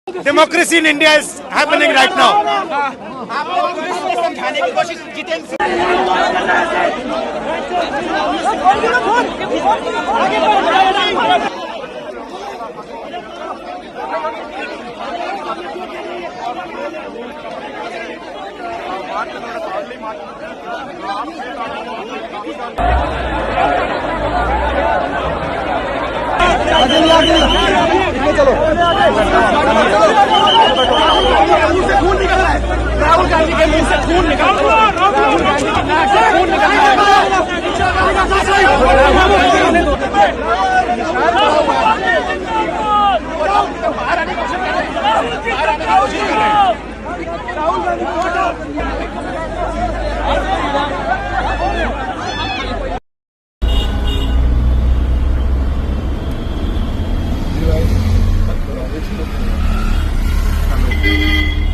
Democracy in India is happening right now. आप लोग समझाने की कोशिश जितेंद्र चलो राहुल गांधी के मुंह से खून निकल रहा है। राहुल गांधी के नाक से खून निकल रहा है। बाहर आने की कोशिश कर रहे हैं।